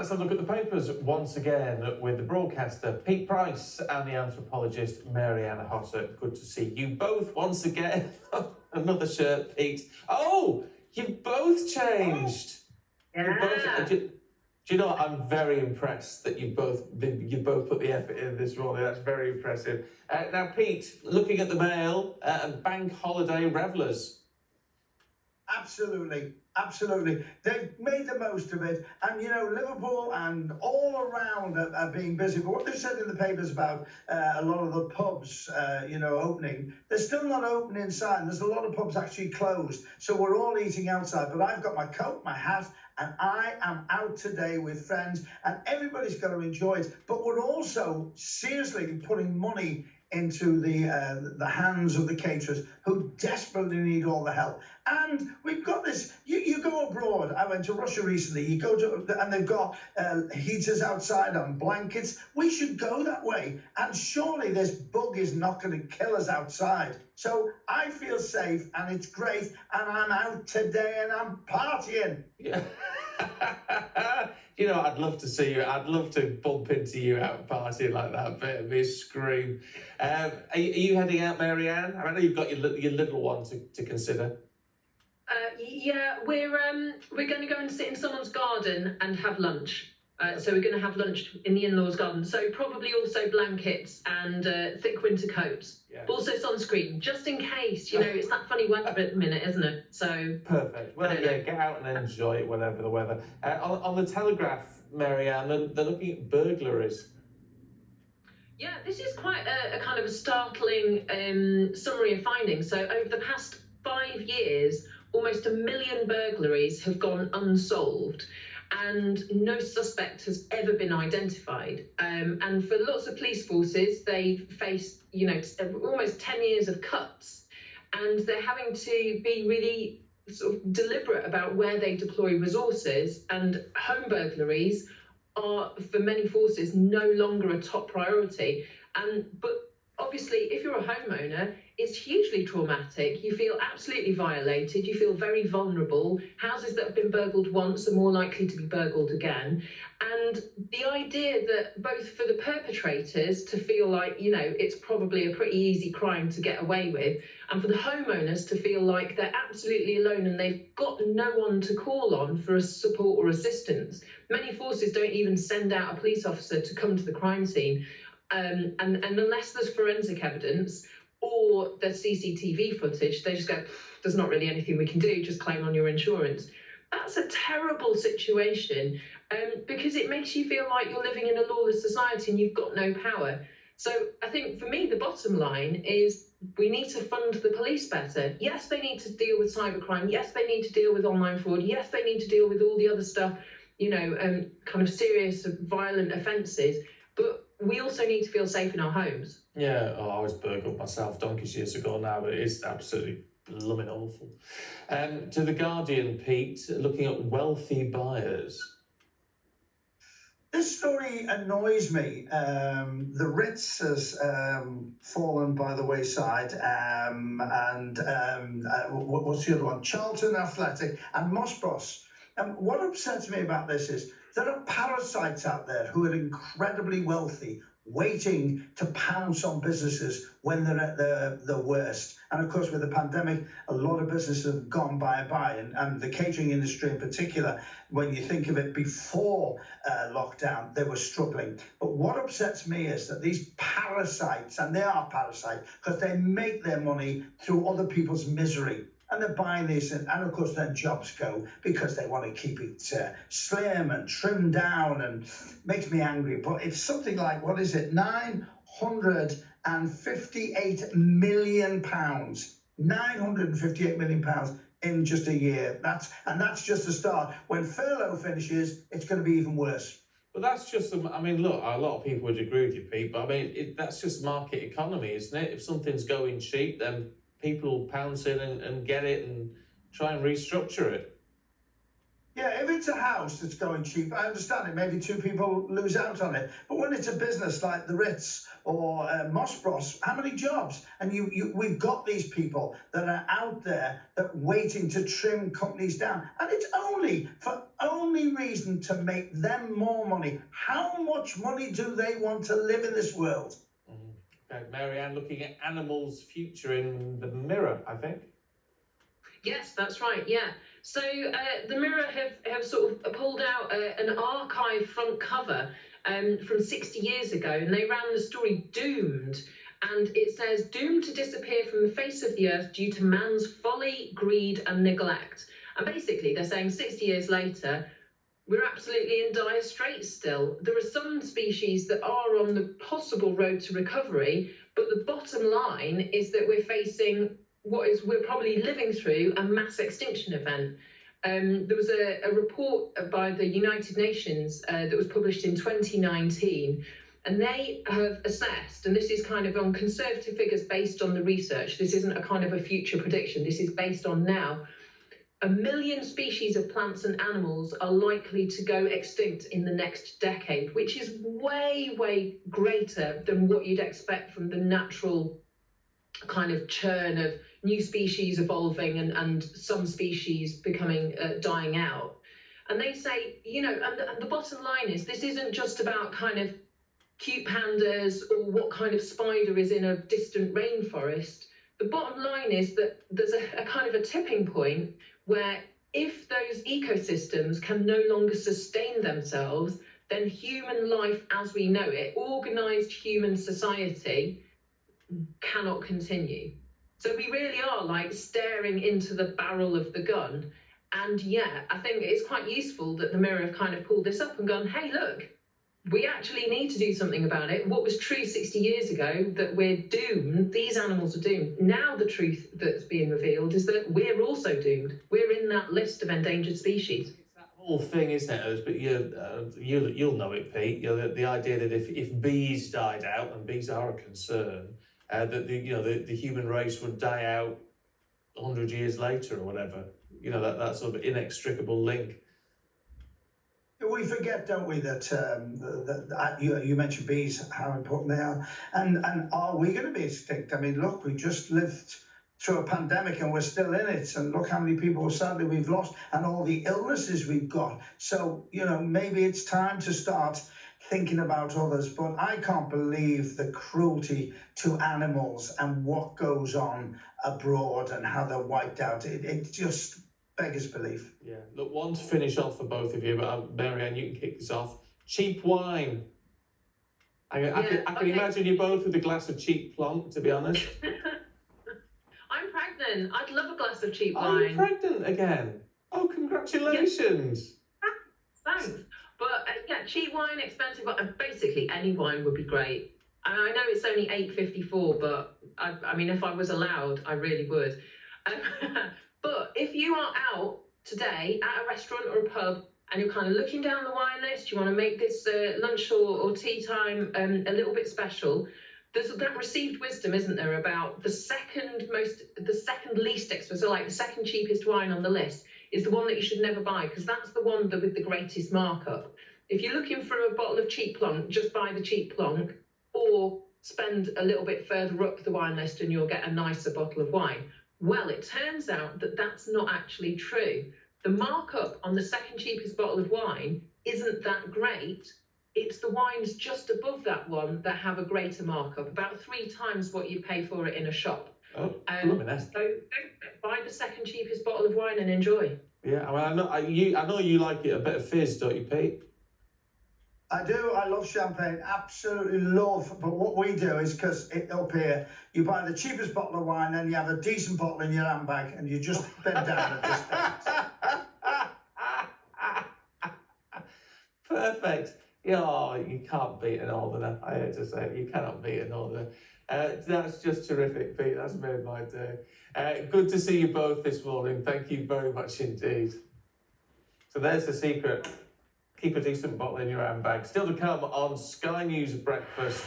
let's have a look at the papers once again with the broadcaster Pete Price and the anthropologist Marianne Hotter. Good to see you both once again. Another shirt, Pete. Oh, you've both changed. Yeah. Do you know what? I'm very impressed that you've both put the effort in this morning. That's very impressive. Now, Pete, looking at the Mail and bank holiday revellers. Absolutely. They've made the most of it. And, Liverpool and all around are being busy. But what they've said in the papers about a lot of the pubs, opening, they're still not open inside. There's a lot of pubs actually closed. So we're all eating outside. But I've got my coat, my hat, and I am out today with friends. And everybody's got to enjoy it. But we're also seriously putting money into the hands of the caterers who desperately need all the help. And we've got this, you go abroad, I went to Russia recently, you go to, and they've got heaters outside and blankets. We should go that way. And surely this bug is not going to kill us outside. So I feel safe and it's great. And I'm out today and I'm partying. Yeah. I'd love to see you. I'd love to bump into you out partying like that. But it'd be a scream. Are you heading out, Marianne? I know you've got your little one to consider. Yeah, we're going to go and sit in someone's garden and have lunch. So we're going to have lunch in the in-laws' garden. So probably also blankets and thick winter coats. Yeah. But also sunscreen, just in case. It's that funny weather at the minute, isn't it? So perfect. Well, yeah, get out and enjoy it, whatever the weather. On the Telegraph, Marianne, they're looking at burglaries. Yeah, this is quite a kind of a startling summary of findings. So over the past 5 years, almost 1 million burglaries have gone unsolved, and no suspect has ever been identified. And for lots of police forces, they've faced, almost 10 years of cuts, and they're having to be really sort of deliberate about where they deploy resources. And home burglaries are, for many forces, no longer a top priority. But obviously, if you're a homeowner, it's hugely traumatic. You feel absolutely violated. You feel very vulnerable. Houses that have been burgled once are more likely to be burgled again. And the idea that both for the perpetrators to feel like, it's probably a pretty easy crime to get away with, and for the homeowners to feel like they're absolutely alone and they've got no one to call on for support or assistance. Many forces don't even send out a police officer to come to the crime scene. And unless there's forensic evidence or there's CCTV footage, they just go, there's not really anything we can do, just claim on your insurance. That's a terrible situation because it makes you feel like you're living in a lawless society and you've got no power. So I think for me, the bottom line is we need to fund the police better. Yes, they need to deal with cybercrime. Yes, they need to deal with online fraud. Yes, they need to deal with all the other stuff, kind of serious violent offences. But we also need to feel safe in our homes. Yeah, I was burgled myself donkeys years ago now, but it is absolutely blooming awful. To The Guardian, Pete, looking at wealthy buyers. This story annoys me. The Ritz has fallen by the wayside, what's the other one? Charlton Athletic and Moss. And what upsets me about this is there are parasites out there who are incredibly wealthy, waiting to pounce on businesses when they're at the worst. And of course, with the pandemic, a lot of businesses have gone bye-bye, and the catering industry in particular, when you think of it before lockdown, they were struggling. But what upsets me is that these parasites, and they are parasites, because they make their money through other people's misery. And they're buying these, and of course then jobs go because they want to keep it slim and trimmed down, and makes me angry. But it's something like, what is it, £958 million. £958 million in just a year. That's just the start. When furlough finishes, it's going to be even worse. But that's just, look, a lot of people would agree with you, Pete, but that's just market economy, isn't it? If something's going cheap, then people will pounce in and get it and try and restructure it. Yeah, if it's a house that's going cheap, I understand it. Maybe two people lose out on it. But when it's a business like the Ritz or Moss Bros, how many jobs? And we've got these people that are out there that waiting to trim companies down, and it's only for only reason to make them more money. How much money do they want to live in this world? Okay, Marianne, looking at animals' future in the Mirror, I think. Yes, that's right. Yeah. So the Mirror have sort of pulled out an archive front cover from 60 years ago, and they ran the story Doomed. And it says, doomed to disappear from the face of the earth due to man's folly, greed and neglect. And basically they're saying 60 years later, we're absolutely in dire straits still. There are some species that are on the possible road to recovery, but the bottom line is that we're facing we're probably living through a mass extinction event. There was a report by the United Nations that was published in 2019, and they have assessed, and this is kind of on conservative figures based on the research, this isn't a kind of a future prediction, this is based on now, 1 million species of plants and animals are likely to go extinct in the next decade, which is way, way greater than what you'd expect from the natural kind of churn of new species evolving and some species becoming dying out. And they say, you know, and the bottom line is this isn't just about kind of cute pandas or what kind of spider is in a distant rainforest. The bottom line is that there's a kind of a tipping point where if those ecosystems can no longer sustain themselves, then human life as we know it, organised human society, cannot continue. So we really are like staring into the barrel of the gun. And yeah, I think it's quite useful that the Mirror have kind of pulled this up and gone, hey, look, we actually need to do something about it. What was true 60 years ago, that we're doomed, these animals are doomed. Now the truth that's being revealed is that we're also doomed. We're in that list of endangered species. It's that whole thing, isn't it? But you'll know it, Pete. You know, the idea that if bees died out, and bees are a concern, that the human race would die out 100 years later or whatever. You know, that sort of inextricable link. We forget, don't we, that you mentioned bees, how important they are, and are we going to be extinct? I mean, look, we just lived through a pandemic and we're still in it, and look how many people sadly we've lost, and all the illnesses we've got. So, you know, maybe it's time to start thinking about others, but I can't believe the cruelty to animals and what goes on abroad and how they're wiped out. It just beggars belief. Yeah, look, one to finish off for both of you, but Marianne, you can kick this off. Cheap wine. I can imagine you both with a glass of cheap plonk, to be honest. I'm pregnant. I'd love a glass of cheap wine. Are you pregnant again? Oh, congratulations. Yeah. Thanks. But yeah, cheap wine, expensive wine, basically any wine would be great. I know it's only $8.54, but I mean, if I was allowed, I really would. But if you are out today at a restaurant or a pub and you're kind of looking down the wine list, you want to make this lunch or tea time a little bit special, there's that received wisdom, isn't there, about the second least expensive, so like the second cheapest wine on the list is the one that you should never buy, because that's the one with the greatest markup. If you're looking for a bottle of cheap plonk, just buy the cheap plonk, or spend a little bit further up the wine list and you'll get a nicer bottle of wine. Well, it turns out that that's not actually true. The markup on the second cheapest bottle of wine isn't that great. It's the wines just above that one that have a greater markup, about 3 times what you'd pay for it in a shop. Oh, so buy the second cheapest bottle of wine and enjoy. Yeah, I mean, I know you like it a bit of fizz, don't you, Pete? I do. I love champagne. Absolutely love. But what we do is, because up here, you buy the cheapest bottle of wine, then you have a decent bottle in your handbag, and you just bend down at this stage. Perfect. Yeah, you can't beat a northerner. I hate to say it, you cannot beat a northerner. That's just terrific, Pete. That's made my day. Good to see you both this morning. Thank you very much indeed. So there's the secret. Keep a decent bottle in your handbag. Still to come on Sky News Breakfast.